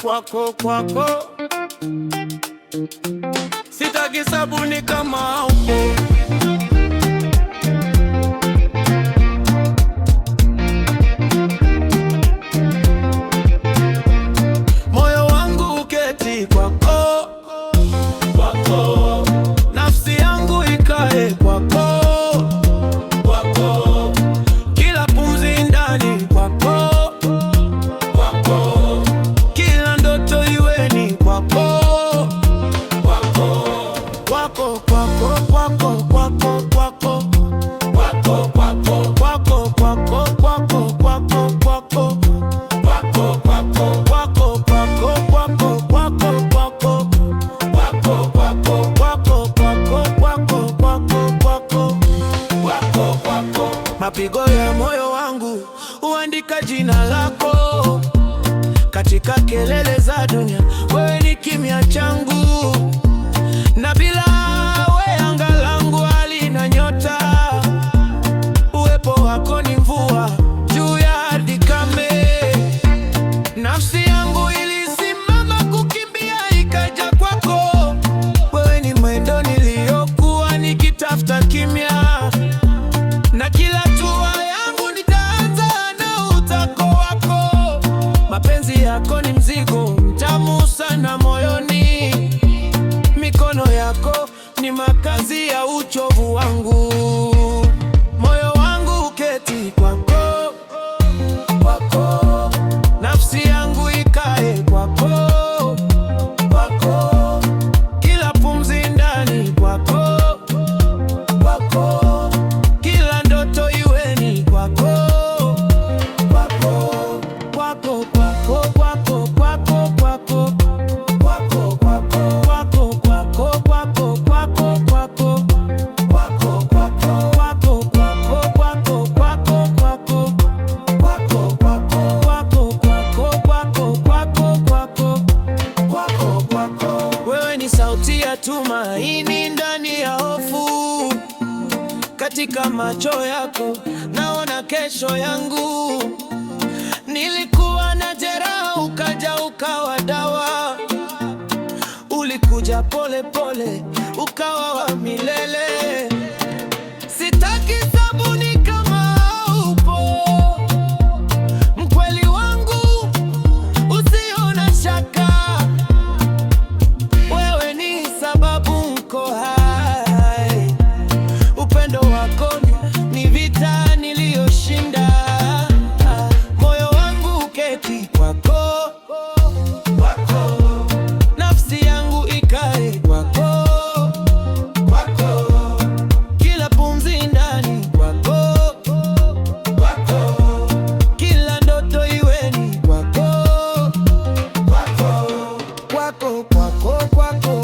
Kwako kwako sitaki sabuni kama upo. Moyo wangu uketi kwako, kwako. Nafsi yangu ikae kwako, kwako. Kila pumzi ndani kwako, kwako. Kila ndoto iwe ni kwako, kwako. Kwako, kwako, kwako, kwako, kwako. Kwako, kwako, kwako, kwako, kwako, kwako, kwako. Kwako, kwako, kwako, kwako, kwako, kwako, kwako. Kwako, kwako, kwako, kwako, kwako, kwako. Kwako, kwako. Mapigo ya moyo wangu huandika jina lako katika kelele za dunia. Wewe ni kimya changu, na bila wewe anga langu halina nyota. Uwepo wako ni mvua juu ya ardhi kame. Nafsi yangu ilisimama kukimbia ikaja kwako. Wewe ni mwendo niliyokuwa nikitafuta kimya, na kila hatua yangu nitaanza na utako wako. Mapenzi yako ni mzigo mtamu sana moyoni. Mikono yako ni makazi ya uchovu wangu. Moyo wangu uketi kwako, kwako. Nafsi yangu ikae kwako, kwako. Kila pumzi ndani kwako, kwako. Kila ndoto iwe ni kwako, kwako. Kwako, kwako, kwako, kwako, kwako. Kwako, kwako, kwako, kwako, kwako, kwako, kwako. Kwako, kwako, kwako, kwako, kwako, kwako, kwako. Kwako, kwako, kwako, kwako, kwako, kwako. Kwako, kwako. Wewe ni sauti ya tumaini ndani ya hofu. Katika macho yako naona kesho yangu. Nilikuwa na jeraha, ukaja ukawa dawa. Ulikuja pole pole, ukawa wa milele. Sitaki sabuni kama upo. Mkweli wangu usio na shaka. Wewe ni sababu niko hai. Upendo wako ni vita niliyoshinda. Moyo wangu uketi kwako, kwako. Nafsi yangu ikae kwako, kwako. Kila pumzi ndani kwako, kwako. Kila ndoto iwe ni kwako, kwako. Kwako, kwako, kwako.